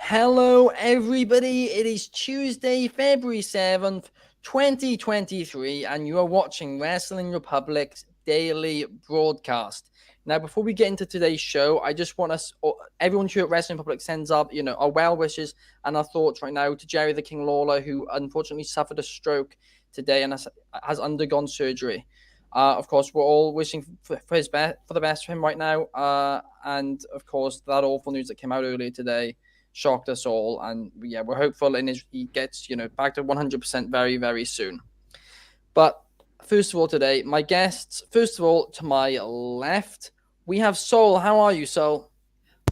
Hello, everybody. It is Tuesday, February 7th, 2023, and you are watching Wrestling Republic's daily broadcast. Now, before we get into today's show, I just want us, everyone here at Wrestling Republic sends up, our well wishes and our thoughts right now to Jerry the King Lawler, who unfortunately suffered a stroke today and has undergone surgery. Of course, we're all wishing for the best for him right now. And of course, that awful news that came out earlier today shocked us all, and yeah, we're hopeful he gets back to 100% very, very soon. But first of all, today, my guests. First of all, to my left, we have Soul. How are you, Soul?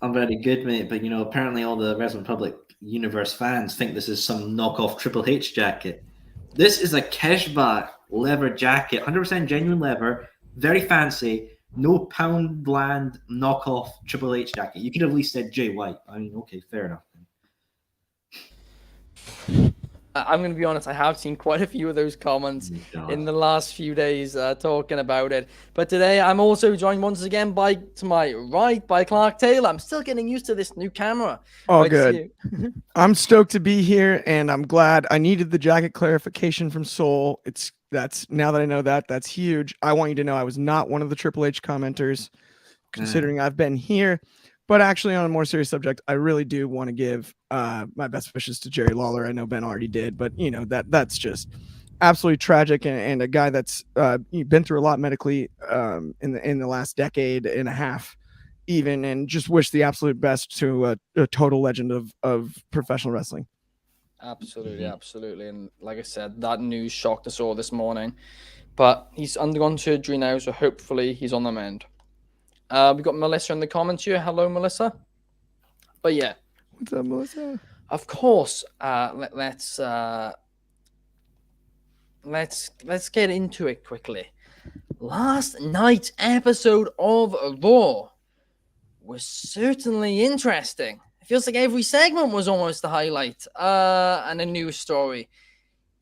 I'm very good, mate. But apparently all the Wrestling Public universe fans think this is some knockoff Triple H jacket. This is a Keshbach leather jacket, 100% genuine leather, very fancy. No Poundland knockoff Triple H jacket. You could have at least said Jay White. I mean, okay, fair enough. I'm going to be honest, I have seen quite a few of those comments in the last few days talking about it. But today I'm also joined once again to my right by Clark Taylor. I'm still getting used to this new camera. Oh, good. I'm stoked to be here, and I'm glad. I needed the jacket clarification from Soul. That's now that I know that's huge. I want you to know I was not one of the Triple H commenters, considering I've been here. But actually, on a more serious subject, I really do want to give my best wishes to Jerry Lawler. I know Ben already did, but that's just absolutely tragic, and a guy that's been through a lot medically in the last decade and a half, even, and just wish the absolute best to a total legend of professional wrestling. Absolutely. And like I said, that news shocked us all this morning. But he's undergone surgery now, so hopefully he's on the mend. We've got Melissa in the comments here. Hello, Melissa. But yeah. What's up, Melissa? Of course, let's get into it quickly. Last night's episode of Raw was certainly interesting. It feels like every segment was almost a highlight and a news story.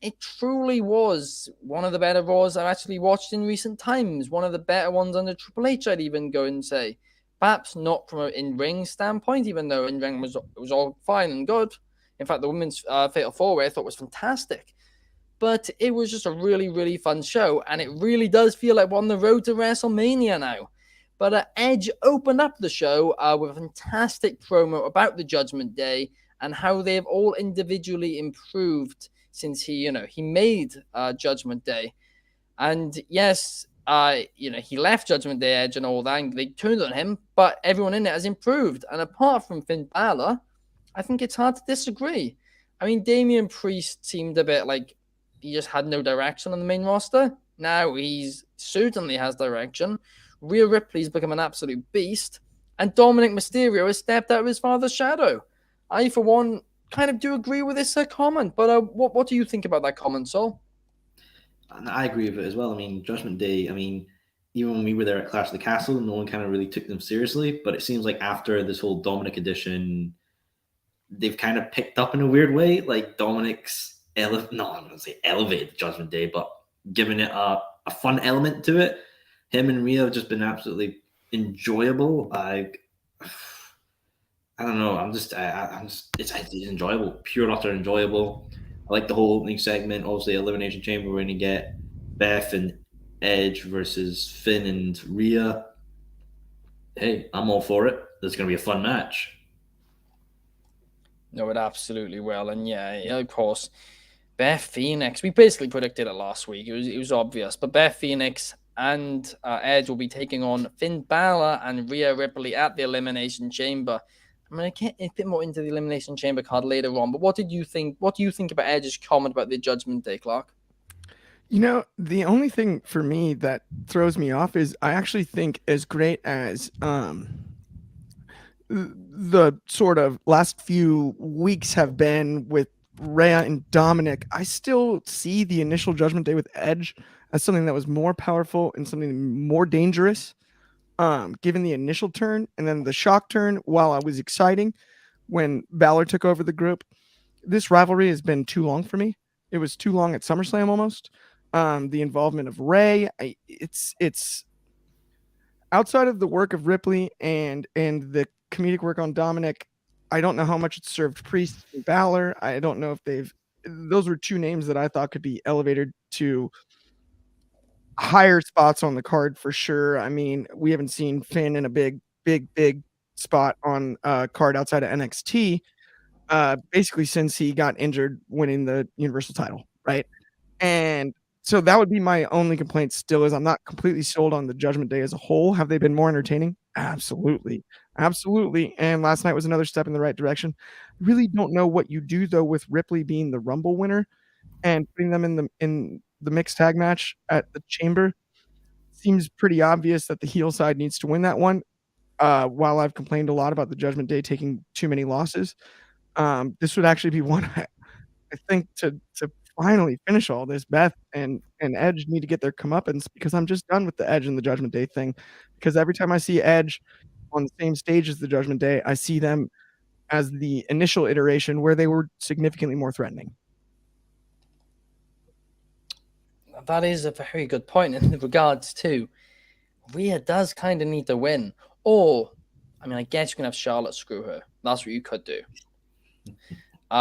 It truly was one of the better Raws I've actually watched in recent times. One of the better ones under Triple H, I'd even go and say. Perhaps not from an in-ring standpoint, even though in-ring was all fine and good. In fact, the women's Fatal 4-Way I thought was fantastic. But it was just a really, really fun show, and it really does feel like we're on the road to WrestleMania now. But Edge opened up the show with a fantastic promo about the Judgment Day and how they've all individually improved since he made Judgment Day. And yes, he left Judgment Day Edge and all that, and they turned on him, but everyone in it has improved. And apart from Finn Balor, I think it's hard to disagree. I mean, Damian Priest seemed a bit like he just had no direction on the main roster. Now he's certainly has direction. Rhea Ripley's become an absolute beast, and Dominic Mysterio has stepped out of his father's shadow. I, for one, kind of do agree with this comment, but what do you think about that comment, Sol? I agree with it as well. I mean, Judgment Day, even when we were there at Clash of the Castle, no one kind of really took them seriously, but it seems like after this whole Dominic edition, they've kind of picked up in a weird way. Like Dominic's I'm going to say elevated Judgment Day, but giving it a fun element to it. Him and Rhea have just been absolutely enjoyable. I don't know. It's enjoyable, pure utter enjoyable. I like the whole opening segment. Obviously, Elimination Chamber, we're going to get Beth and Edge versus Finn and Rhea. Hey, I'm all for it. There's going to be a fun match. No, it absolutely will. And yeah, of course, Beth Phoenix, we basically predicted it last week. It was obvious. But Beth Phoenix and Edge will be taking on Finn Balor and Rhea Ripley at the Elimination Chamber. I'm going to get a bit more into the Elimination Chamber card later on, but what do you think about Edge's comment about the Judgment Day, Clark? The only thing for me that throws me off is I actually think as great as the sort of last few weeks have been with Rhea and Dominic, I still see the initial Judgment Day with Edge as something that was more powerful and something more dangerous, given the initial turn, and then the shock turn, while I was exciting when Balor took over the group. This rivalry has been too long for me. It was too long at SummerSlam almost. The involvement of Ray, it's outside of the work of Ripley and the comedic work on Dominic. I don't know how much it served Priest and Balor. I don't know if those were two names that I thought could be elevated to higher spots on the card for sure. I mean, we haven't seen Finn in a big spot on card outside of NXT basically since he got injured winning the Universal title, right? And so that would be my only complaint still is I'm not completely sold on the Judgment Day as a whole. Have they been more entertaining? Absolutely. Absolutely. And last night was another step in the right direction. Really don't know what you do though with Ripley being the Rumble winner and putting them in the mixed tag match at the Chamber. Seems pretty obvious that the heel side needs to win that one. While I've complained a lot about the Judgment Day taking too many losses, this would actually be one I think to finally finish all this. Beth and Edge need to get their comeuppance because I'm just done with the Edge and the Judgment Day thing. Because every time I see Edge on the same stage as the Judgment Day, I see them as the initial iteration where they were significantly more threatening. That is a very good point in regards to Rhea does kind of need to win. Or, I mean, I guess you can have Charlotte screw her. That's what you could do.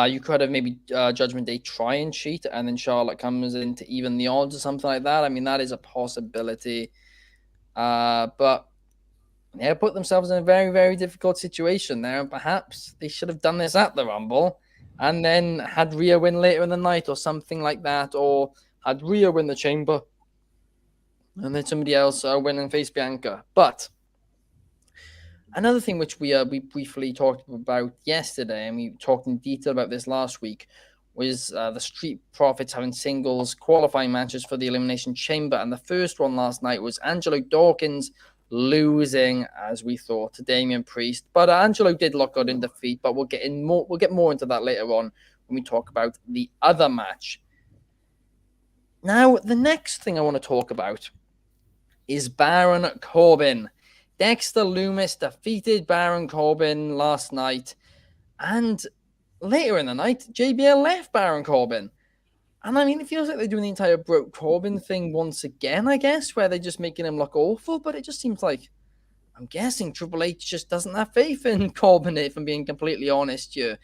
You could have maybe Judgment Day try and cheat, and then Charlotte comes in to even the odds or something like that. I mean, that is a possibility. But they put themselves in a very, very difficult situation there. And perhaps they should have done this at the Rumble and then had Rhea win later in the night or something like that. Or had Rhea win the Chamber and then somebody else win and face Bianca. But another thing which we briefly talked about yesterday, and we talked in detail about this last week, was the Street Profits having singles qualifying matches for the Elimination Chamber. And the first one last night was Angelo Dawkins losing, as we thought, to Damian Priest. But Angelo did look good in defeat, but we'll get more into that later on when we talk about the other match. Now, the next thing I want to talk about is Baron Corbin. Dexter Lumis defeated Baron Corbin last night. And later in the night, JBL left Baron Corbin. And I mean, it feels like they're doing the entire Broke Corbin thing once again, I guess, where they're just making him look awful. But it just seems like, I'm guessing Triple H just doesn't have faith in Corbin, if I'm being completely honest here.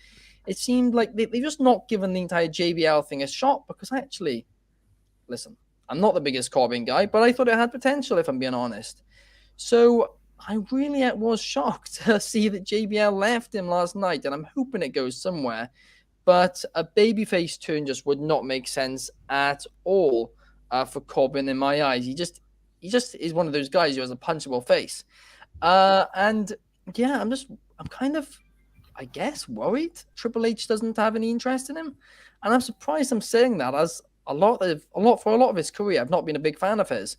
It seemed like they've just not given the entire JBL thing a shot, because listen, I'm not the biggest Corbin guy, but I thought it had potential, if I'm being honest. So I really was shocked to see that JBL left him last night, and I'm hoping it goes somewhere. But a babyface turn just would not make sense at all for Corbin in my eyes. He just is one of those guys who has a punchable face. And yeah, I'm kind of, I guess, worried Triple H doesn't have any interest in him. And I'm surprised I'm saying that, as for a lot of his career, I've not been a big fan of his.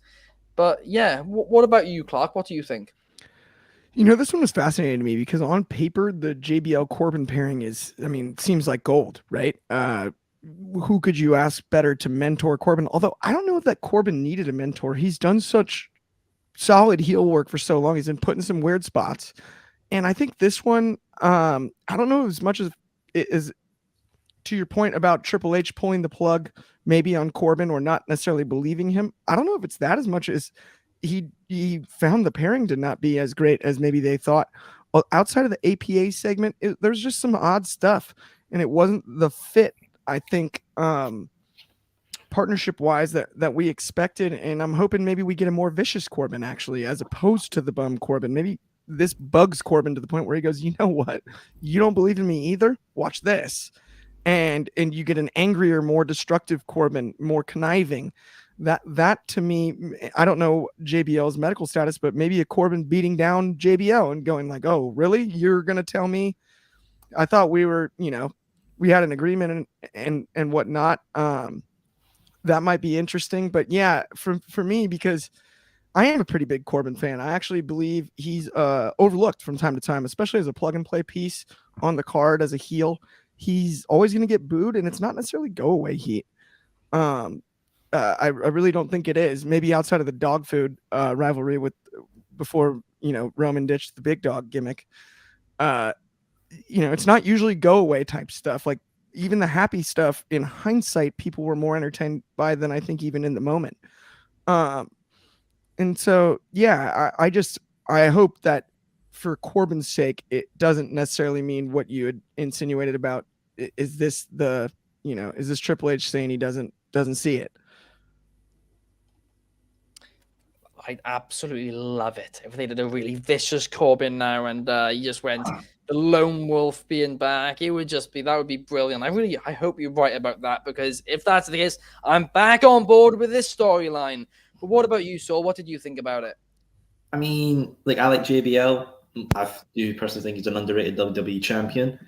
But yeah, what about you, Clark? What do you think? You know, this one was fascinating to me because on paper, the JBL Corbin pairing seems like gold, right? Who could you ask better to mentor Corbin? Although I don't know if that Corbin needed a mentor. He's done such solid heel work for so long. He's been put in some weird spots. And I think this one, I don't know as much as it is to your point about Triple H pulling the plug maybe on Corbin or not necessarily believing him. I don't know if it's that as much as he found the pairing to not be as great as maybe they thought. Well, outside of the APA segment, there's just some odd stuff, and it wasn't the fit, I think, partnership wise that we expected. And I'm hoping maybe we get a more vicious Corbin actually, as opposed to the bum Corbin. Maybe this bugs Corbin to the point where he goes, you know what? You don't believe in me either? Watch this. And you get an angrier, more destructive Corbin, more conniving. That to me, I don't know JBL's medical status, but maybe a Corbin beating down JBL and going like, oh, really? You're going to tell me? I thought we were, we had an agreement and whatnot. That might be interesting. But yeah, for me, because I am a pretty big Corbin fan. I actually believe he's overlooked from time to time, especially as a plug and play piece on the card as a heel. He's always going to get booed, and it's not necessarily go away heat. I really don't think it is. Maybe outside of the dog food rivalry before Roman ditched the big dog gimmick. It's not usually go away type stuff. Like even the happy stuff in hindsight, people were more entertained by than I think even in the moment. And so yeah, I hope that for Corbin's sake, it doesn't necessarily mean what you had insinuated about. Is this is this Triple H saying he doesn't see it? I absolutely love it. If they did a really vicious Corbin now, and he just went the lone wolf being back, that would be brilliant. I hope you're right about that, because if that's the case, I'm back on board with this storyline. But what about you, Saul? What did you think about it? I mean, like, I like JBL. I do personally think he's an underrated WWE champion.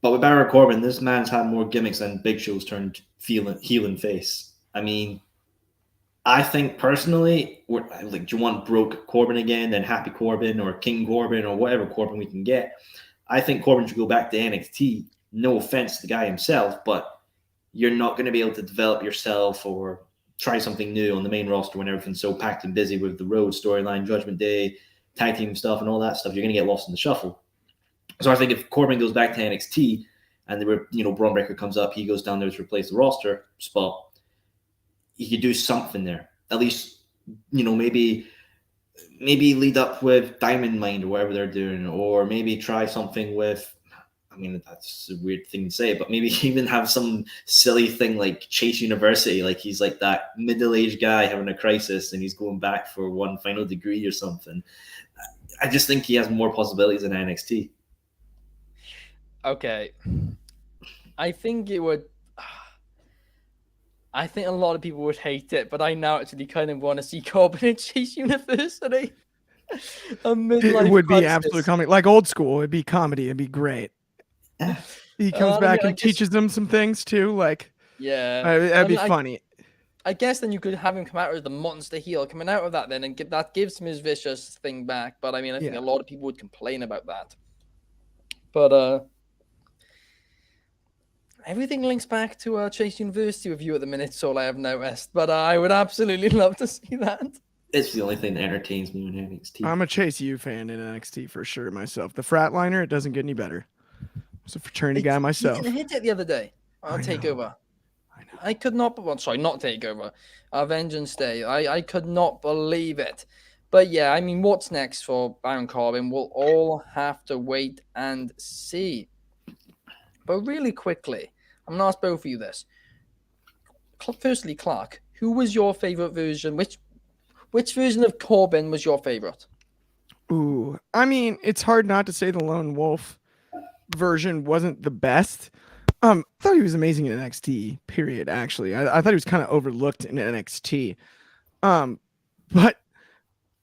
But with Baron Corbin, this man's had more gimmicks than Big Show's turned heel and face. I mean, I think personally, do you want broke Corbin again, then Happy Corbin or King Corbin or whatever Corbin we can get? I think Corbin should go back to NXT. No offense to the guy himself, but you're not going to be able to develop yourself or try something new on the main roster when everything's so packed and busy with the Rhode storyline, Judgment Day, tag team stuff, and all that stuff. You're going to get lost in the shuffle. So I think if Corbin goes back to NXT and Braun Breaker comes up, he goes down there to replace the roster spot, he could do something there. At least, maybe lead up with Diamond Mine or whatever they're doing, or maybe try something with, I mean, that's a weird thing to say, but maybe even have some silly thing like Chase University, like he's like that middle-aged guy having a crisis and he's going back for one final degree or something. I just think he has more possibilities in NXT. Okay. I think a lot of people would hate it, but I now actually kind of want to see Corbin and Chase University. It would be absolute comedy, like old school. It'd be comedy. It'd be great. He comes back and teaches them some things too. Like, yeah, that'd be funny. I guess then you could have him come out as the monster heel, coming out of that then, and that gives him his vicious thing back. But I mean, I think a lot of people would complain about that. But everything links back to Chase University with you at the minute, so I have noticed. But I would absolutely love to see that. It's the only thing that entertains me in NXT. I'm a Chase U fan in NXT for sure myself. The Fratliner, it doesn't get any better. I was a fraternity guy myself. He hit it the other day on TakeOver. I could not, not TakeOver. Vengeance Day. I could not believe it. But yeah, I mean, what's next for Baron Corbin? We'll all have to wait and see. But really quickly, I'm going to ask both of you this. Firstly, Clark, who was your favorite version? Which version of Corbin was your favorite? Ooh, I mean, it's hard not to say the Lone Wolf version wasn't the best. I thought he was amazing in NXT, period, actually. I thought he was kind of overlooked in NXT. But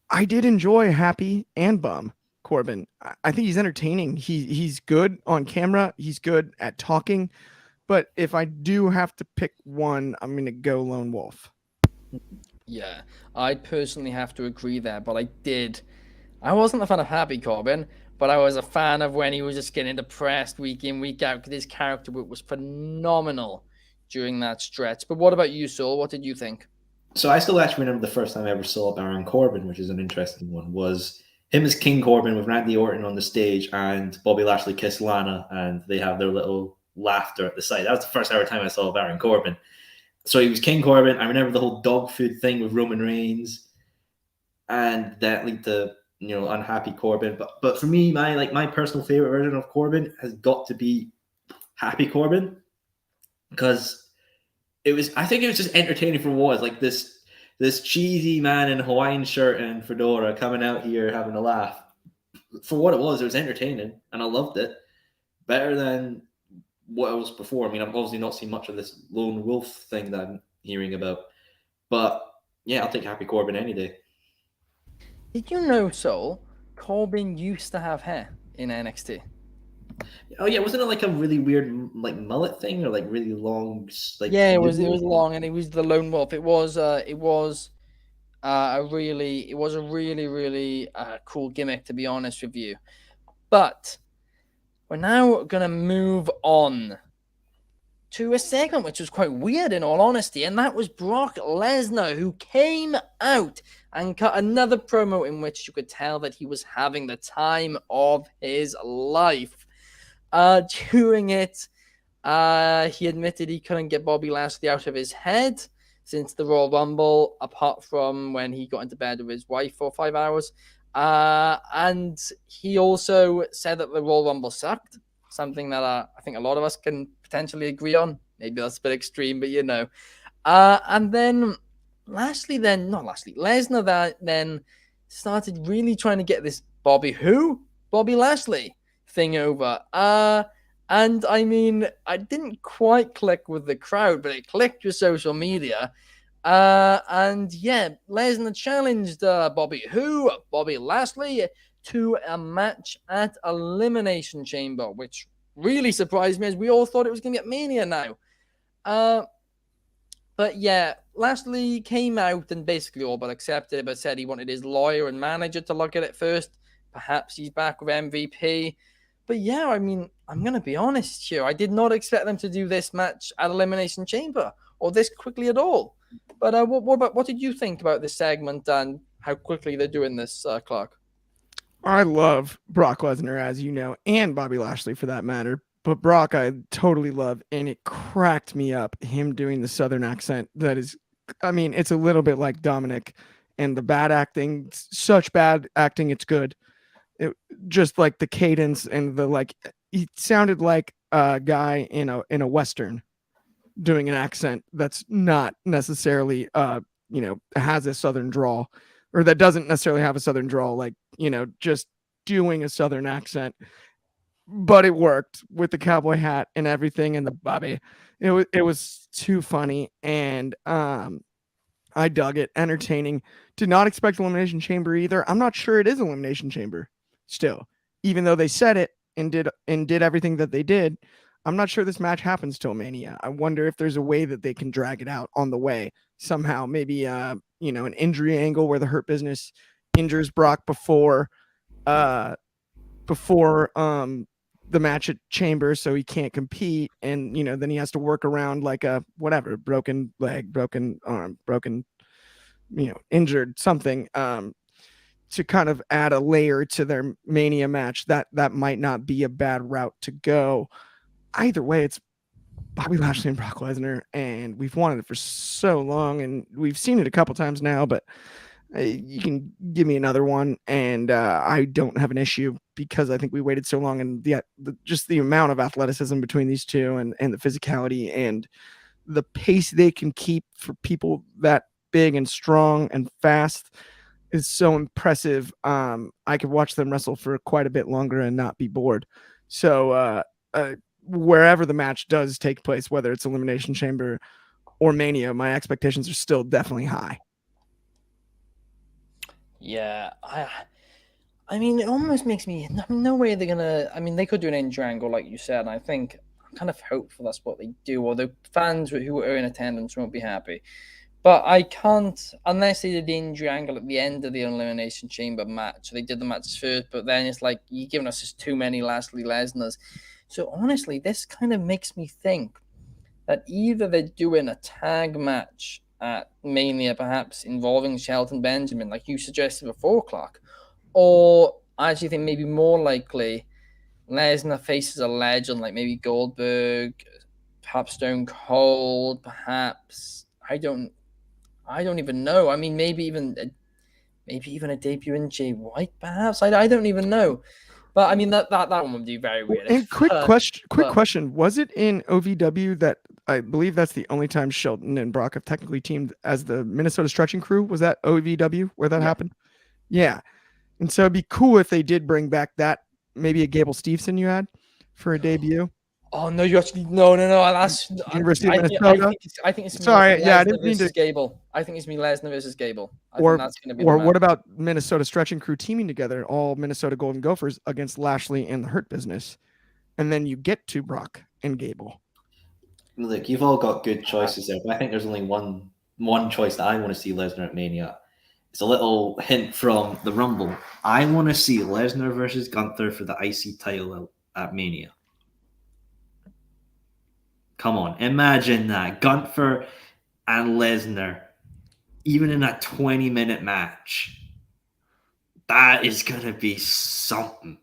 I did enjoy Happy and Bum Corbin. I think he's entertaining. He's good on camera. He's good at talking. But if I do have to pick one, I'm going to go Lone Wolf. Yeah, I personally have to agree there, but I wasn't a fan of Happy Corbin, but I was a fan of when he was just getting depressed week in, week out, because his character work was phenomenal during that stretch. But what about you, Saul? What did you think? So I still actually remember the first time I ever saw Baron Corbin, which is an interesting one, was him as King Corbin with Randy Orton on the stage and Bobby Lashley kiss Lana, and they have their little laughter at the side. That was the first ever time I saw Baron Corbin. So he was King Corbin. I remember the whole dog food thing with Roman Reigns, and that linked to unhappy Corbin. But for me, my personal favorite version of Corbin has got to be Happy Corbin, because I think it was just entertaining for what was like this cheesy man in a Hawaiian shirt and fedora coming out here having a laugh. For what it was entertaining, and I loved it. Better than what it was before. I mean, I've obviously not seen much of this lone wolf thing that I'm hearing about. But yeah, I'll take Happy Corbin any day. Did you know, Saul, Corbin used to have hair in NXT? Oh yeah, wasn't it like a really weird like mullet thing, or like really long? Like yeah, it was long, and it was the lone wolf. It was a really cool gimmick, to be honest with you. But we're now gonna move on to a segment which was quite weird, in all honesty, and that was Brock Lesnar, who came out and cut another promo in which you could tell that he was having the time of his life. During it, he admitted he couldn't get Bobby Lashley out of his head since the Royal Rumble, apart from when he got into bed with his wife for 5 hours. And he also said that the Royal Rumble sucked, something that I think a lot of us can potentially agree on. Maybe that's a bit extreme, but And then Lesnar then started really trying to get this Bobby Lashley thing over. And I mean, I didn't quite click with the crowd, but it clicked with social media. And yeah, Lesnar challenged Bobby Lashley, to a match at Elimination Chamber, which really surprised me, as we all thought it was going to get Mania now. But yeah, Lashley came out and basically all but accepted it, but said he wanted his lawyer and manager to look at it first. Perhaps he's back with MVP. But yeah, I mean, I'm going to be honest here. I did not expect them to do this match at Elimination Chamber or this quickly at all. But what did you think about this segment and how quickly they're doing this, Clark? I love Brock Lesnar, as you know, and Bobby Lashley for that matter. But Brock, I totally love, and it cracked me up, him doing the Southern accent. That is, I mean, it's a little bit like Dominic, and the bad acting, such bad acting, it's good. It, just like the cadence and he sounded like a guy in a Western doing an accent that's not necessarily, has a Southern drawl, or that doesn't necessarily have a Southern drawl, just doing a Southern accent. But it worked with the cowboy hat and everything, and the Bobby. It was too funny, and I dug it. Entertaining. Did not expect Elimination Chamber either. I'm not sure it is Elimination Chamber still, even though they said it and did everything that they did. I'm not sure this match happens till Mania. I wonder if there's a way that they can drag it out on the way somehow. Maybe an injury angle where the Hurt Business injures Brock before the match at Chamber, so he can't compete, and then he has to work around like a whatever, broken leg, broken arm, broken, injured something, to kind of add a layer to their Mania match. That might not be a bad route to go. Either way, it's Bobby Lashley and Brock Lesnar, and we've wanted it for so long, and we've seen it a couple times now, but you can give me another one, and I don't have an issue, because I think we waited so long, and just the amount of athleticism between these two, and the physicality and the pace they can keep for people that big and strong and fast is so impressive. I could watch them wrestle for quite a bit longer and not be bored. So wherever the match does take place, whether it's Elimination Chamber or Mania, my expectations are still definitely high. Yeah, I mean, it almost makes me, no way they're gonna. I mean, they could do an injury angle, like you said, and I think I'm kind of hopeful that's what they do. Although fans who are in attendance won't be happy, but I can't, unless they did the injury angle at the end of the Elimination Chamber match. They did the match first, but then it's like you're giving us just too many Lashley Lesnars. So honestly, this kind of makes me think that either they're doing a tag match at Mania, perhaps involving Shelton Benjamin, like you suggested before, Clark, or I actually think maybe more likely Lesnar faces a legend like maybe Goldberg, perhaps Stone Cold, perhaps I don't even know. I mean, maybe even a debut in Jay White, perhaps. I don't even know. But I mean that one would be very weird. And quick question: was it in OVW that I believe that's the only time Shelton and Brock have technically teamed as the Minnesota Stretching Crew? Was that OVW where that happened? Yeah. And so it'd be cool if they did bring back that, maybe a Gable Steveson you had for a debut. Oh no! You actually no. That's University of Minnesota. I think it's sorry. Yeah, I didn't mean to. Gable. I think it's me Lesnar versus Gable. Or what about Minnesota Stretching Crew teaming together, all Minnesota Golden Gophers against Lashley and the Hurt Business, and then you get to Brock and Gable. Look, you've all got good choices there, but I think there's only one choice that I want to see Lesnar at Mania. It's a little hint from the Rumble. I want to see Lesnar versus Gunther for the IC title at Mania. Come on, imagine that. Gunther and Lesnar, even in a 20-minute match. That is going to be something.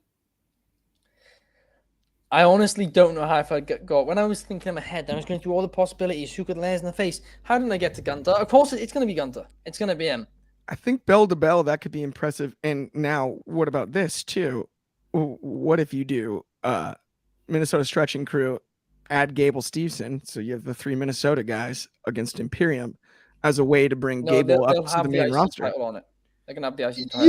I honestly don't know how I got. When I was thinking in my head, I was going through all the possibilities. Who could Lesnar face? How did I get to Gunther? Of course, it's going to be Gunther. It's going to be him. I think bell to bell, that could be impressive. And now, what about this too? What if you do Minnesota Stretching Crew, add Gable Steveson, so you have the 3 Minnesota guys against Imperium as a way to bring No, Gable up they'll to the have the main IC roster? title on it. They're gonna have the IC title.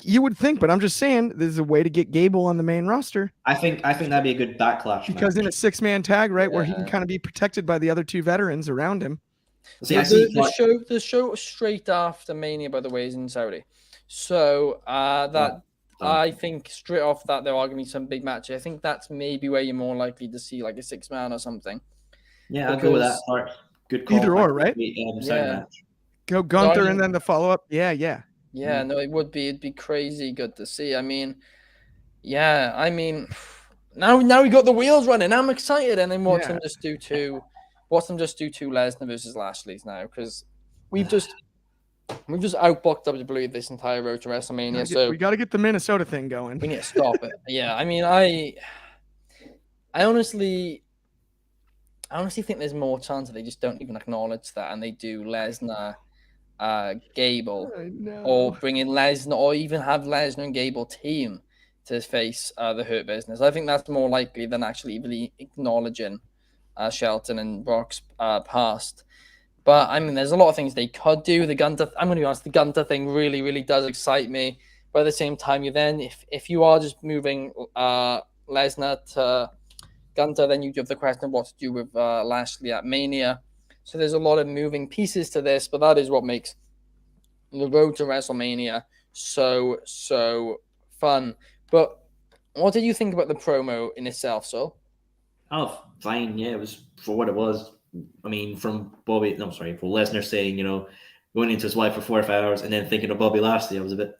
You would think, but I'm just saying there's a way to get Gable on the main roster. I think that'd be a good backlash because match. in a 6-man tag, right, where he can kind of be protected by the other 2 veterans around him. See, the show straight after Mania, by the way, is in Saudi. So I think straight off that there are going to be some big matches. I think that's maybe where you're more likely to see like a 6-man or something. Yeah, I'll go with that part. Good call. Either or, right? Match. Go Gunther and then the follow-up. Yeah. No, it'd be crazy good to see. I mean, now we got the wheels running. I'm excited, and then watch them just do two Lesnar versus Lashley's now, because we've just outboxed WWE this entire road to WrestleMania. So we got to get the Minnesota thing going. We need to stop it. Yeah, I mean, I honestly think there's more chance that they just don't even acknowledge that, and they do Lesnar, Gable, or bring in Lesnar, or even have Lesnar and Gable team to face the Hurt Business. I think that's more likely than actually really acknowledging Shelton and Brock's past. But I mean, there's a lot of things they could do. I'm going to be honest, the Gunther thing really, really does excite me. But at the same time, if you are just moving Lesnar to Gunther, then you have the question of what to do with Lashley at Mania. So there's a lot of moving pieces to this, but that is what makes the road to WrestleMania so fun. But what did you think about the promo in itself, Sol? Oh, fine. Yeah, it was for what it was. I mean, from for Lesnar saying, going into his wife for 4 or 5 hours and then thinking of Bobby Lashley, I was a bit,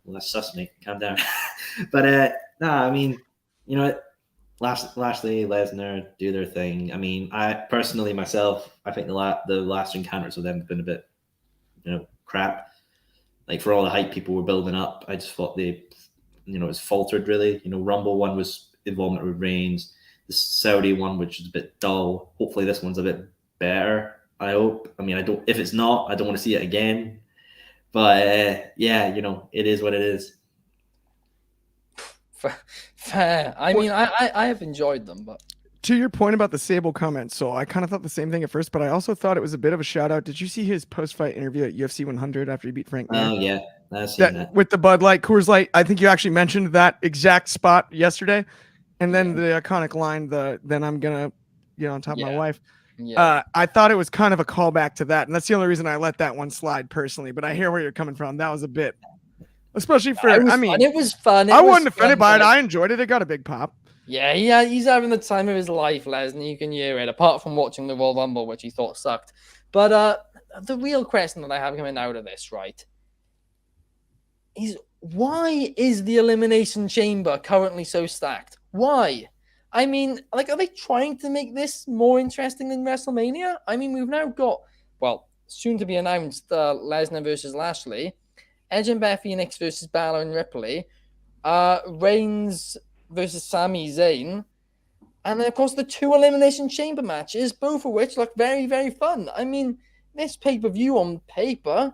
that's sus me. Calm down. But I mean, Lashley, Lesnar do their thing. I mean, I personally myself, I think the last encounters with them have been a bit, crap. Like for all the hype people were building up, I just thought they, it's faltered really. Rumble one was involvement with Reigns. The Saudi one, which is a bit dull. Hopefully this one's a bit better. I hope. I mean, if it's not, I don't want to see it again. But it is what it is. Fair. I mean, I have enjoyed them, but to your point about the Sable comment, so I kind of thought the same thing at first, but I also thought it was a bit of a shout out. Did you see his post-fight interview at UFC 100 after he beat Frank Mir? Oh yeah, I've seen that. With the Bud Light, Coors Light. I think you actually mentioned that exact spot yesterday. And then the iconic line, then I'm gonna get on top of my wife. Yeah. I thought it was kind of a callback to that, and that's the only reason I let that one slide personally. But I hear where you're coming from. That was a bit, especially for. It was fun. I wasn't offended by it. I enjoyed it. It got a big pop. Yeah, he's having the time of his life, Lesnar. You can hear it. Apart from watching the Royal Rumble, which he thought sucked. But the real question that I have coming out of this, right, is why is the Elimination Chamber currently so stacked? Why? I mean, are they trying to make this more interesting than WrestleMania? I mean, we've now got, soon to be announced, Lesnar versus Lashley, Edge and Beth Phoenix versus Balor and Ripley, Reigns versus Sami Zayn, and then, of course, the 2 Elimination Chamber matches, both of which look very, very fun. I mean, this pay-per-view on paper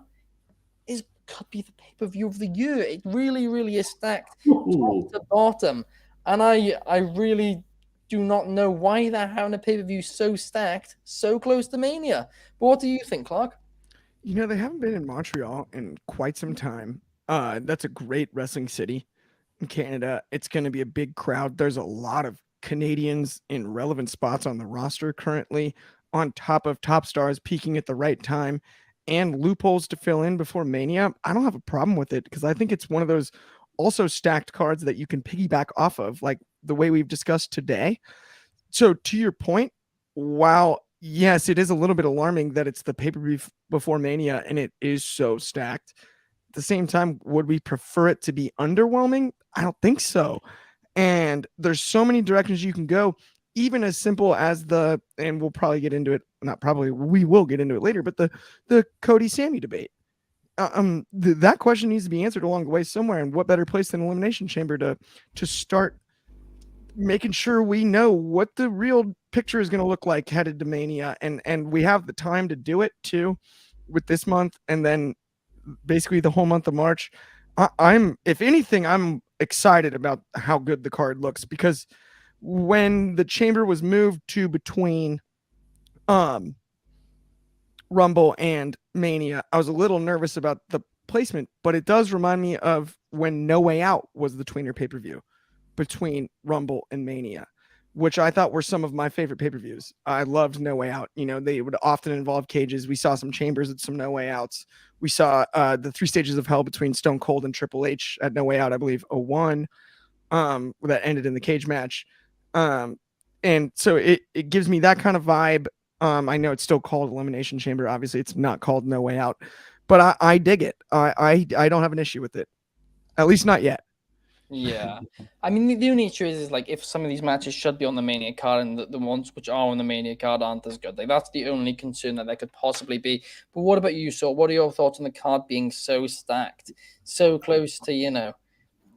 could be the pay-per-view of the year. It really, really is stacked top to bottom. And I really do not know why they're having a pay-per-view so stacked, so close to Mania. But what do you think, Clark? They haven't been in Montreal in quite some time. That's a great wrestling city in Canada. It's going to be a big crowd. There's a lot of Canadians in relevant spots on the roster currently, on top of top stars peaking at the right time, and loopholes to fill in before Mania. I don't have a problem with it because I think it's one of those also stacked cards that you can piggyback off of, like the way we've discussed today. So to your point, while yes, it is a little bit alarming that it's the pay-per-view before Mania and it is so stacked, at the same time, would we prefer it to be underwhelming? I don't think so. And there's so many directions you can go, even as simple as and we'll probably get into it, we will get into it later, but the Cody Sammy debate. That question needs to be answered along the way somewhere, and what better place than Elimination Chamber to start making sure we know what the real picture is going to look like headed to Mania, and we have the time to do it too with this month, and then basically the whole month of March. I'm, if anything, I'm excited about how good the card looks, because when the chamber was moved to between Rumble and Mania, I was a little nervous about the placement, but it does remind me of when No Way Out was the tweener pay-per-view between Rumble and Mania, which I thought were some of my favorite pay-per-views. I loved No Way Out. You know, they would often involve cages. We saw some chambers at some No Way Outs. We saw the 3 stages of hell between Stone Cold and Triple H at No Way Out, I believe, 01, that ended in the cage match. And so it gives me that kind of vibe. I know it's still called Elimination Chamber. Obviously, it's not called No Way Out, but I dig it. I don't have an issue with it, at least not yet. Yeah, I mean the only issue is like if some of these matches should be on the Mania card and the ones which are on the Mania card aren't as good. Like that's the only concern that there could possibly be. But what about you, Saul? What are your thoughts on the card being so stacked, so close to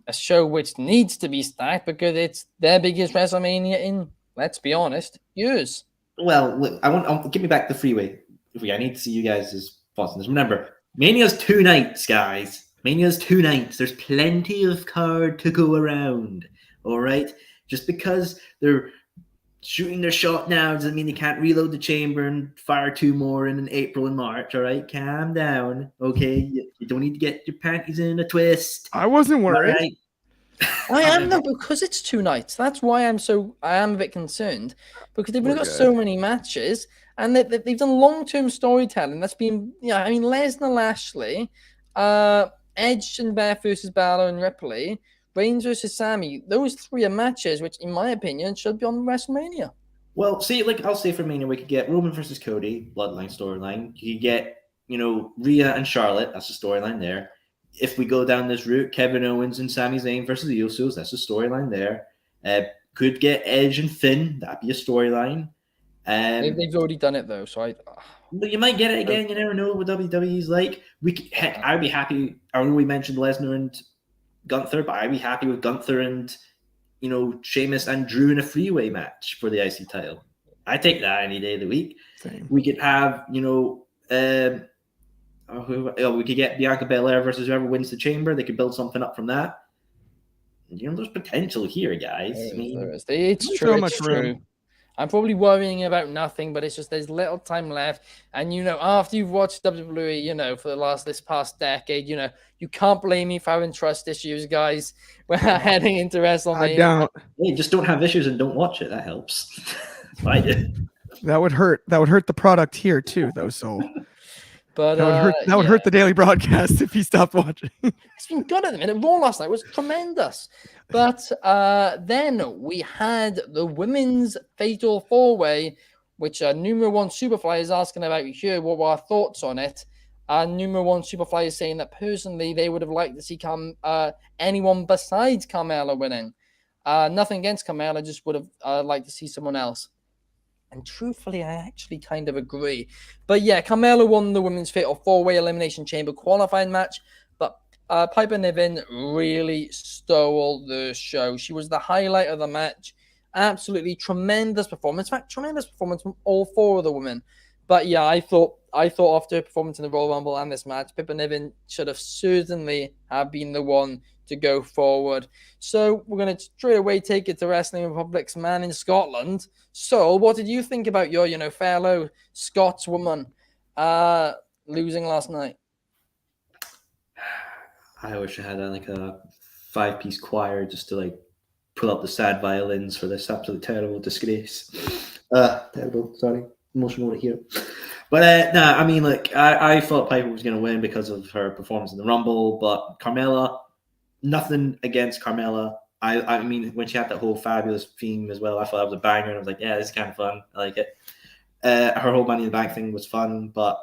a show which needs to be stacked because it's their biggest WrestleMania in, let's be honest, years? Well, look, I'll give me back the freeway. I need to see you guys' thoughts on this. Remember, Mania's 2 nights, guys. Mania's 2 nights. There's plenty of card to go around. All right? Just because they're shooting their shot now doesn't mean they can't reload the chamber and fire 2 more in April and March. All right? Calm down. Okay? You don't need to get your panties in a twist. I wasn't worried. Right? I am though, because it's 2 nights. That's why I am a bit concerned, because they've only got so many matches, and they've done long-term storytelling. That's been, I mean, Lesnar, Lashley, Edge and Beth versus Balor and Ripley, Reigns versus Sammy. Those 3 are matches which, in my opinion, should be on WrestleMania. Well, see, like I'll say for Mania, we could get Roman versus Cody, Bloodline storyline. You could get, Rhea and Charlotte. That's the storyline there. If we go down this route, Kevin Owens and Sami Zayn versus the Usos, that's a storyline there. Could get Edge and Finn, that'd be a storyline. They've already done it though, so But you might get it again. You never know what WWE's like. I'd be happy. I know we mentioned Lesnar and Gunther, but I'd be happy with Gunther and Sheamus and Drew in a freeway match for the IC title. I take that any day of the week. Same. We could have we could get Bianca Belair versus whoever wins the chamber. They could build something up from that. There's potential here, guys. It's true. It's true. I'm probably worrying about nothing, but it's just there's little time left. And, after you've watched WWE, for this past decade, you can't blame me for having trust issues, guys. We're heading into WrestleMania. I don't. Hey, just don't have issues and don't watch it. That helps. That's what I did. That would hurt. That would hurt the product here, too, though, so... But that would hurt the daily broadcast if he stopped watching. It's been good at the minute. Raw last night was tremendous. But then we had the women's fatal 4-way, which numero 1 Superfly is asking about here. What were our thoughts on it? Numero 1 Superfly is saying that personally they would have liked to see anyone besides Carmella winning. Nothing against Carmella, just would have liked to see someone else. And truthfully, I actually kind of agree. But yeah, Carmella won the women's fatal 4-way elimination chamber qualifying match. But Piper Niven really stole the show. She was the highlight of the match. Absolutely tremendous performance. In fact, tremendous performance from all 4 of the women. But yeah, I thought after her performance in the Royal Rumble and this match, Piper Niven should have certainly have been the one to go forward. So we're going to straight away take it to Wrestling Republic's man in Scotland. So what did you think about your, fellow Scotswoman losing last night? I wish I had a 5-piece choir just to pull up the sad violins for this absolute terrible disgrace. Terrible, sorry, emotional to hear. But I mean, I thought Piper was going to win because of her performance in the Rumble, but Carmella. Nothing against Carmella. I mean, when she had that whole fabulous theme as well, I thought that was a banger. And I was like, yeah, this is kind of fun. I like it. Her whole Money in the Bank thing was fun, but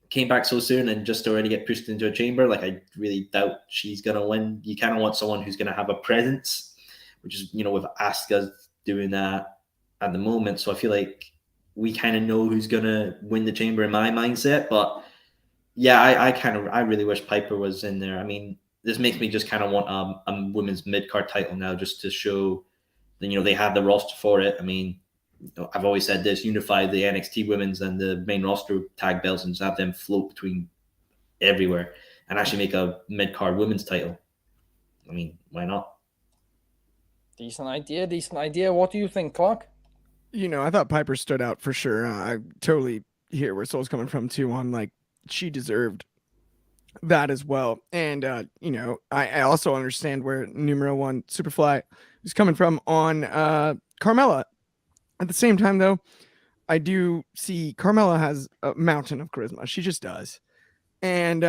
came back so soon and just already get pushed into a chamber. I really doubt she's going to win. You kind of want someone who's going to have a presence, which is, with Asuka doing that at the moment. So I feel like we kind of know who's going to win the chamber in my mindset. But yeah, I really wish Piper was in there. I mean, this makes me just kind of want a women's mid-card title now, just to show that, they have the roster for it. I mean, I've always said this, unify the NXT women's and the main roster tag belts and just have them float between everywhere and actually make a mid-card women's title. I mean, why not? Decent idea. What do you think, Clark? I thought Piper stood out for sure. I totally hear where Soul's coming from too on like she deserved that as well. And I also understand where numero one Superfly is coming from on Carmella. At the same time though, I do see Carmella has a mountain of charisma. She just does. And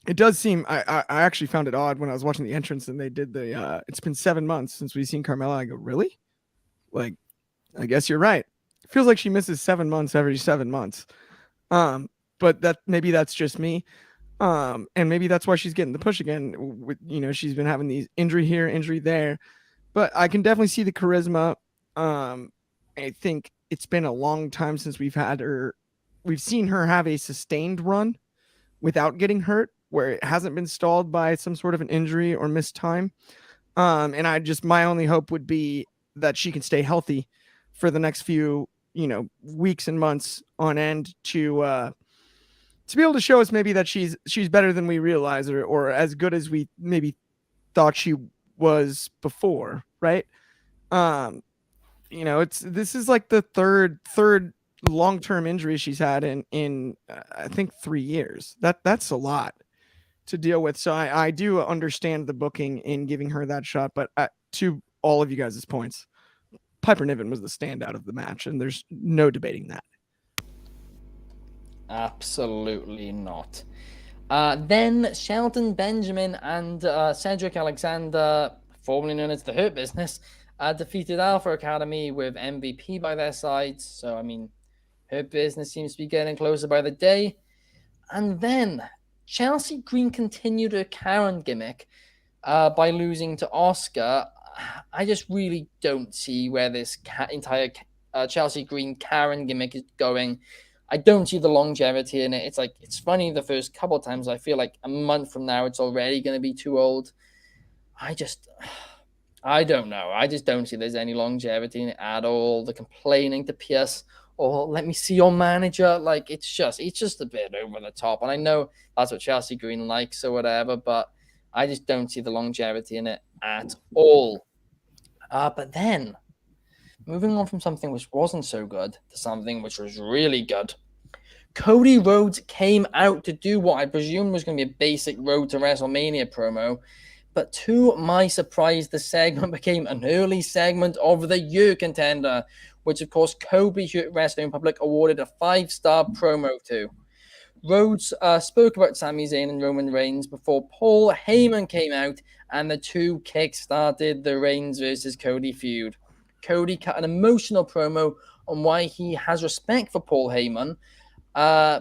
it does seem I actually found it odd when I was watching the entrance and they did the it's been 7 months since we've seen Carmella. I go, really? Like, I guess you're right. It feels like she misses 7 months every 7 months. But maybe that's just me. And maybe that's why she's getting the push again. With she's been having these injury here, injury there. But I can definitely see the charisma. I think it's been a long time since we've seen her have a sustained run without getting hurt, where it hasn't been stalled by some sort of an injury or missed time. And my only hope would be that she can stay healthy for the next few, weeks and months on end to be able to show us maybe that she's better than we realize or as good as we maybe thought she was before. Right. This is like the third long-term injury she's had in I think 3 years. That's a lot to deal with. So I do understand the booking in giving her that shot, but to all of you guys' points, Piper Niven was the standout of the match, and there's no debating that. Absolutely not. Then Shelton Benjamin and Cedric Alexander, formerly known as the Hurt Business, defeated Alpha Academy with MVP by their sides. So, I mean, Hurt Business seems to be getting closer by the day. And then Chelsea Green continued her Karen gimmick by losing to Asuka. I just really don't see where this entire Chelsea Green Karen gimmick is going. I don't see the longevity in it. It's funny the first couple of times. I feel like a month from now it's already going to be too old. I don't know. I just don't see there's any longevity in it at all. The complaining to Pierce, let me see your manager. Like, it's just a bit over the top. And I know that's what Chelsea Green likes or whatever, but I just don't see the longevity in it at all. But then, moving on from something which wasn't so good to something which was really good, Cody Rhodes came out to do what I presume was going to be a basic Road to WrestleMania promo. But to my surprise, the segment became an early segment of the year contender, which, of course, Kobe Wrestling Public awarded a 5-star promo to. Rhodes spoke about Sami Zayn and Roman Reigns before Paul Heyman came out, and the two kick-started the Reigns versus Cody feud. Cody cut an emotional promo on why he has respect for Paul Heyman,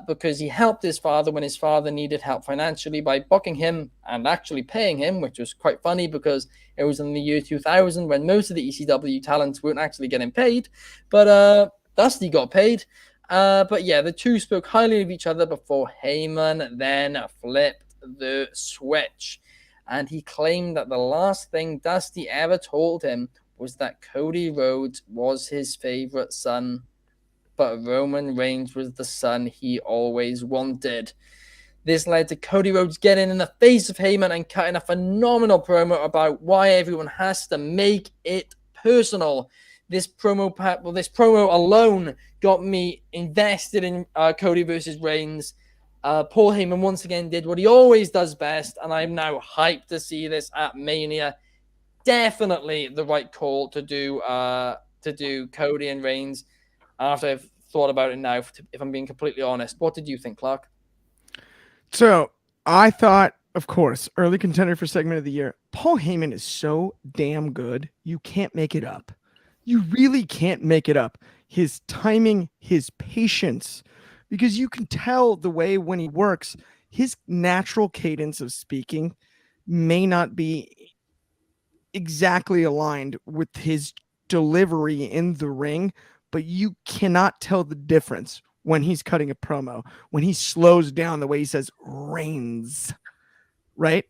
because he helped his father when his father needed help financially by booking him and actually paying him, which was quite funny because it was in the year 2000 when most of the ECW talents weren't actually getting paid. But Dusty got paid. But yeah, the two spoke highly of each other before Heyman then flipped the switch. And he claimed that the last thing Dusty ever told him was that Cody Rhodes was his favorite son, but Roman Reigns was the son he always wanted. This led to Cody Rhodes getting in the face of Heyman and cutting a phenomenal promo about why everyone has to make it personal. This promo alone got me invested in Cody versus Reigns. Paul Heyman once again did what he always does best, and I'm now hyped to see this at Mania. Definitely the right call to do Cody and Reigns. After I've thought about it now, if I'm being completely honest, what did you think, Clark? So I thought, of course, early contender for segment of the year. Paul Heyman is so damn good. You can't make it up. You really can't make it up. His timing, his patience, because you can tell the way when he works, his natural cadence of speaking may not be exactly aligned with his delivery in the ring, but you cannot tell the difference when he's cutting a promo, when he slows down the way he says Reigns, right?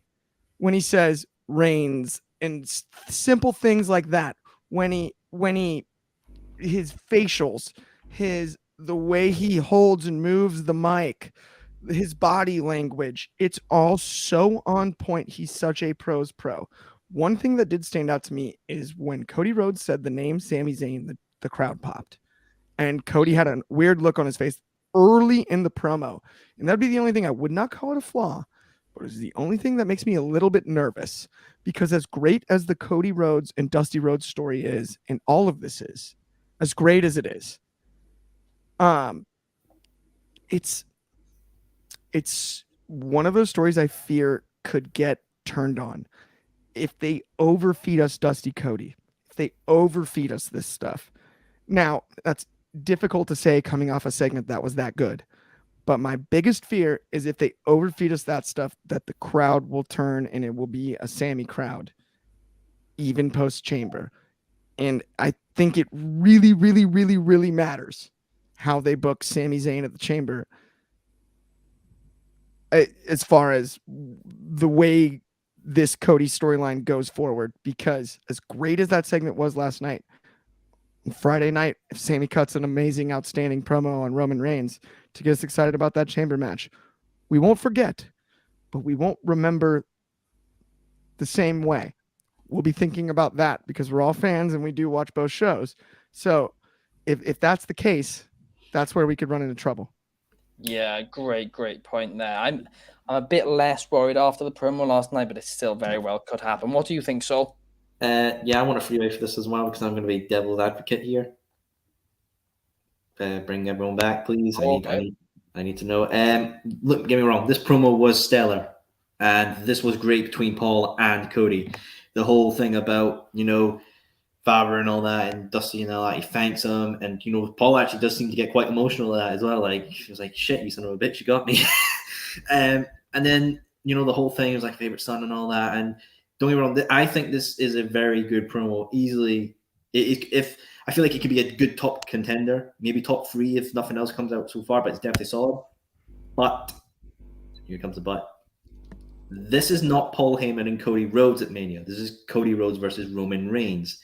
When he says Reigns and simple things like that, when he his facials, the way he holds and moves the mic, his body language, it's all so on point. He's such a pro's pro. One thing that did stand out to me is when Cody Rhodes said the name Sami Zayn, the crowd popped. And Cody had a weird look on his face early in the promo. And that'd be the only thing I would not call it a flaw, but it's the only thing that makes me a little bit nervous. Because as great as the Cody Rhodes and Dusty Rhodes story is, and all of this is, as great as it is, it's one of those stories I fear could get turned on if they overfeed us Dusty Cody, if they overfeed us this stuff. Now, that's difficult to say coming off a segment that was that good. But my biggest fear is if they overfeed us that stuff, that the crowd will turn and it will be a Sammy crowd, even post chamber. And I think it really, really, really, really matters how they book Sami Zayn at the chamber as far as the way this Cody storyline goes forward. Because as great as that segment was last night, Friday night, if Sammy cuts an amazing, outstanding promo on Roman Reigns to get us excited about that chamber match, we won't forget, but we won't remember the same way. We'll be thinking about that because we're all fans and we do watch both shows. So if that's the case, that's where we could run into trouble. Yeah, great point there. I'm a bit less worried after the promo last night, but it still very well could happen. What do you think, Sol? Yeah, I want a freeway for this as well because I'm going to be devil's advocate here. Bring everyone back, please. Okay. I need to know. Look, get me wrong. This promo was stellar, and this was great between Paul and Cody. The whole thing about Favre and all that, and Dusty and all that. He thanks him, and Paul actually does seem to get quite emotional at that as well. Like he was like, "Shit, you son of a bitch, you got me." And then the whole thing was like favorite son and all that. And don't get me wrong, I think this is a very good promo. Easily, if I feel like it could be a good top contender, maybe top 3 if nothing else comes out so far, but it's definitely solid. But here comes the but. This is not Paul Heyman and Cody Rhodes at Mania. This is Cody Rhodes versus Roman Reigns.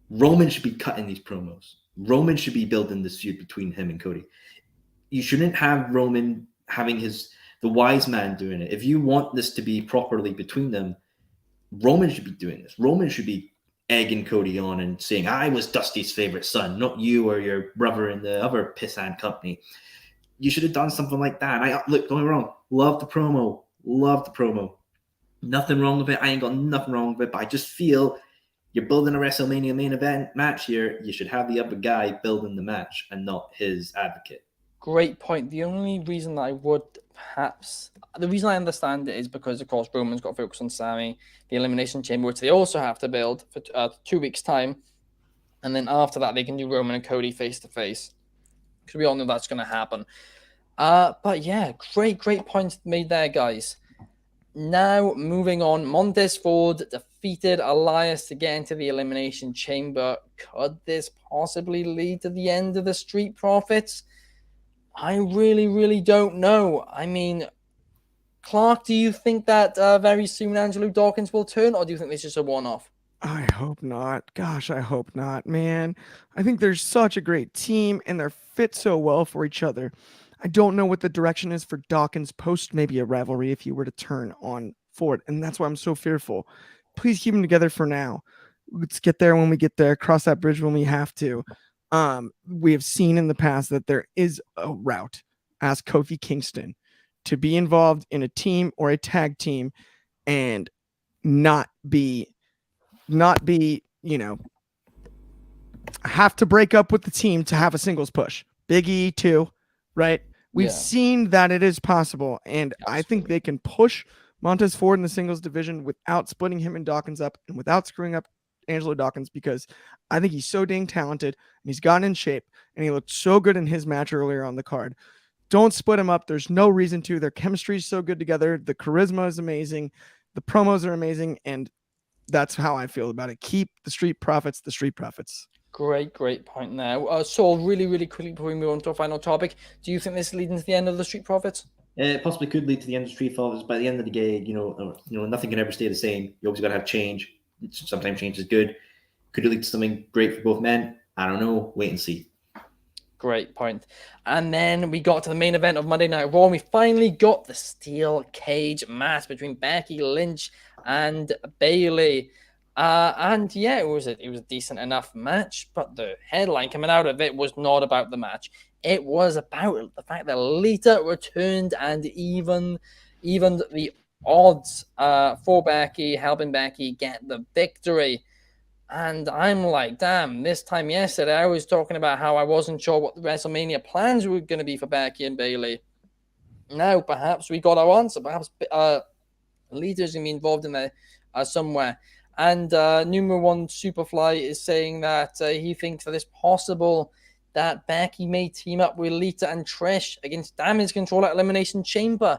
Roman should be cutting these promos. Roman should be building this feud between him and Cody. You shouldn't have Roman having the wise man doing it. If you want this to be properly between them, Roman should be doing this. Roman should be egging Cody on and saying, I was Dusty's favorite son, not you or your brother in the other pissant company. You should have done something like that. Look, don't get me wrong. Love the promo. Nothing wrong with it. I ain't got nothing wrong with it, but I just feel you're building a WrestleMania main event match here. You should have the other guy building the match and not his advocate. Great point. The only reason that I would the reason I understand it is because, of course, Roman's got to focus on Sammy, the Elimination Chamber, which they also have to build for 2 weeks' time. And then after that, they can do Roman and Cody face-to-face. Because we all know that's going to happen. But yeah, great points made there, guys. Now, moving on, Montez Ford defeated Elias to get into the Elimination Chamber. Could this possibly lead to the end of the Street Profits? I really, really don't know. I mean, Clark, do you think that very soon Angelo Dawkins will turn, or do you think this is just a one-off? I hope not. Gosh, I hope not, man. I think they're such a great team, and they're fit so well for each other. I don't know what the direction is for Dawkins post maybe a rivalry if he were to turn on Ford, and that's why I'm so fearful. Please keep them together for now. Let's get there when we get there, cross that bridge when we have to. We have seen in the past that there is a route, as Kofi Kingston, to be involved in a team or a tag team and not be, have to break up with the team to have a singles push. Big E too, right? We've seen that it is possible, and I think they can push Montez Ford in the singles division without splitting him and Dawkins up and without screwing up Angelo Dawkins, because I think he's so dang talented and he's gotten in shape and he looked so good in his match earlier on the card. Don't split him up. There's no reason to. Their chemistry is so good together. The charisma is amazing. The promos are amazing. And that's how I feel about it. Keep the Street Profits the Street Profits. Great point now. So really, really quickly before we move on to our final topic, do you think this is leading to the end of the Street Profits? It possibly could lead to the end of Street Profits. By the end of the day, nothing can ever stay the same. You always got to have change. Sometimes change is good. Could it lead to something great for both men? I don't know. Wait and see. Great point. And then we got to the main event of Monday Night Raw, and we finally got the steel cage match between Becky Lynch and Bayley. And yeah, it was a decent enough match, but the headline coming out of it was not about the match. It was about the fact that Lita returned and even the odds for Becky, helping Becky get the victory. And I'm like, damn, this time yesterday, I was talking about how I wasn't sure what the WrestleMania plans were going to be for Becky and Bayley. Now, perhaps we got our answer. Perhaps Lita's going to be involved in there somewhere. And Numero One Superfly is saying that he thinks that it's possible that Becky may team up with Lita and Trish against Damage Control at Elimination Chamber.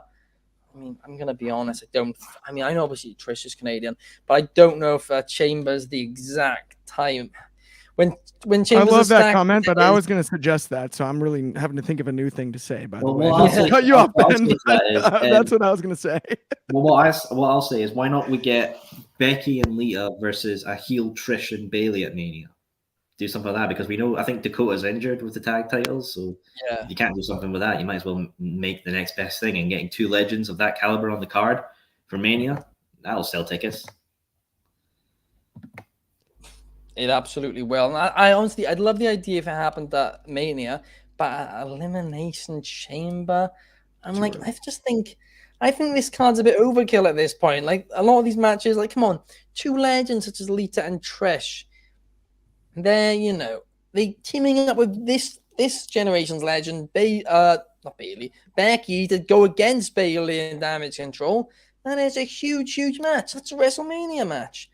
I mean, I'm going to be honest. I know obviously Trish is Canadian, but I don't know if Chamber's the exact time. When Chambers, I love that comment, but I was going to suggest that, so I'm really having to think of a new thing to say. By the way, I'll cut you off, Ben. That's what I was going to say. Well, what I'll say is, why not we get Becky and Lita versus a heel Trish and Bayley at Mania? Do something like that, because we know, I think Dakota's injured with the tag titles, so you can't do something with that. You might as well make the next best thing, and getting two legends of that caliber on the card for Mania, that'll sell tickets. It absolutely will. And I honestly, I'd love the idea if it happened at Mania, but at Elimination Chamber, I think this card's a bit overkill at this point. Like, a lot of these matches, like, come on, two legends such as Lita and Trish, they're, they teaming up with this generation's legend, not Bayley, Becky, to go against Bayley in Damage Control. That is a huge, huge match. That's a WrestleMania match.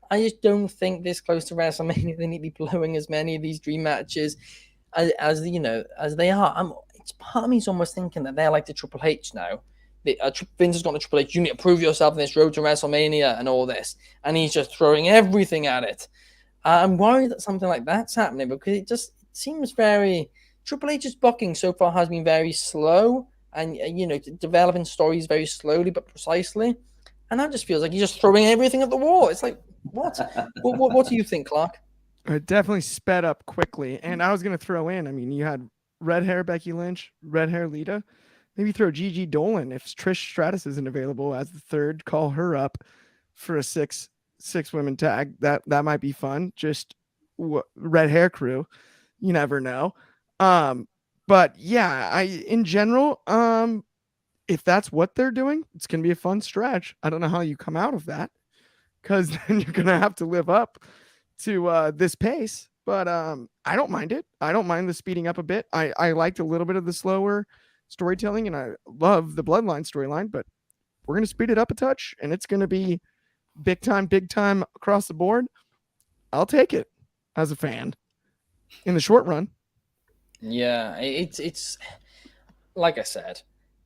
I just don't think this close to WrestleMania they need to be blowing as many of these dream matches as they are. Part of me is almost thinking that they're like the Triple H now. Vince has gone to Triple H. You need to prove yourself in this road to WrestleMania and all this, and he's just throwing everything at it. I'm worried that something like that's happening, because it seems very Triple H's booking so far has been very slow, and developing stories very slowly but precisely, and that just feels like he's just throwing everything at the wall. It's like, what? What do you think, Clark? It definitely sped up quickly, and I was going to throw in, I mean, you had red hair Becky Lynch, red hair Lita. Maybe throw Gigi Dolan if Trish Stratus isn't available as the third. Call her up for a six women tag. That might be fun. Just red hair crew. You never know. But yeah, in general, if that's what they're doing, it's gonna be a fun stretch. I don't know how you come out of that, because then you're gonna have to live up to this pace. But I don't mind it. I don't mind the speeding up a bit. I liked a little bit of the slower storytelling, and I love the Bloodline storyline, but we're going to speed it up a touch, and it's going to be big time across the board. I'll take it as a fan in the short run. Yeah, it's like I said,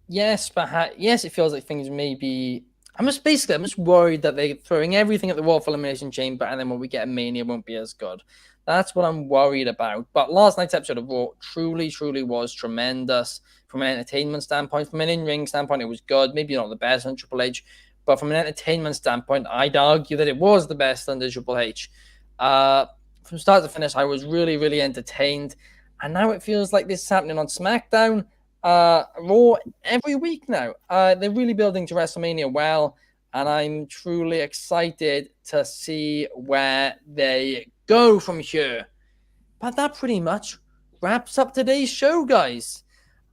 yes, it feels like things may be. I'm just worried that they're throwing everything at the wall for Elimination Chamber, and then when we get a Mania, it won't be as good. That's what I'm worried about. But last night's episode of Raw truly, truly was tremendous from an entertainment standpoint. From an in-ring standpoint, it was good. Maybe not the best on Triple H, but from an entertainment standpoint, I'd argue that it was the best under Triple H. From start to finish, I was really, really entertained. And now it feels like this is happening on SmackDown, Raw every week now. They're really building to WrestleMania well, and I'm truly excited to see where they go from here. But that pretty much wraps up today's show, guys.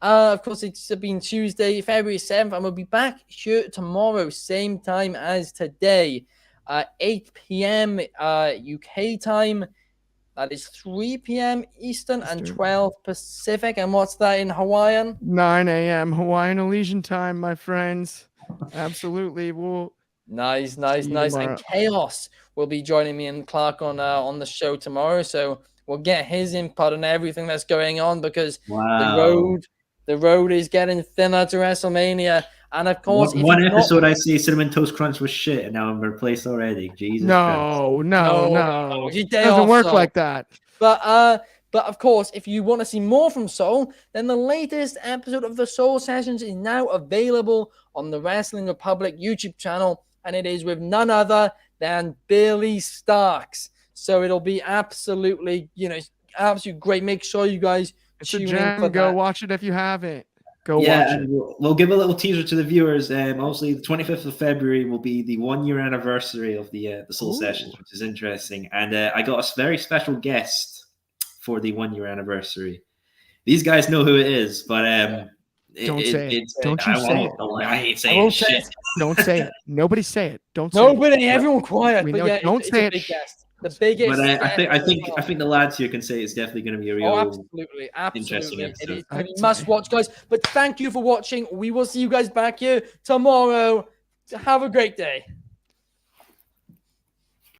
Of course, it's been Tuesday, February 7th, and we'll be back here tomorrow, same time as today, 8 p.m. UK time. That is 3 p.m. Eastern and 12 Pacific. And what's that in Hawaiian? 9 a.m. Hawaiian Elysian time, my friends. Absolutely. Nice. And Chaos will be joining me and Clark on the show tomorrow. So we'll get his input on everything that's going on, because the road is getting thinner to WrestleMania. And of course, one episode I see Cinnamon Toast Crunch was shit, and now I'm replaced already. Jesus Christ. No. It doesn't work like that. But of course, if you want to see more from Soul, then the latest episode of the Soul Sessions is now available on the Wrestling Republic YouTube channel, and it is with none other than Billy Starks. So it'll be absolutely great. Make sure you guys It's a tune in gem. for Go that. watch it if you haven't. Go Yeah, watch and it. we'll give a little teaser to the viewers. Obviously, the 25th of February will be the 1 year anniversary of the Soul Ooh. Sessions, which is interesting. And I got a very special guest for the 1 year anniversary. These guys know who it is, but Don't say it. It's, Don't you say it. I hate I saying won't shit. say it. Don't say it. Nobody say it. Don't say it. Nobody, everyone quiet. We But know- yeah, don't it's say a it. big guest. The biggest. But I guest think of all. the lads here can say it's definitely going to be a real Oh, absolutely, interesting absolutely. It episode. is going to be must watch, guys. But thank you for watching. We will see you guys back here tomorrow. Have a great day.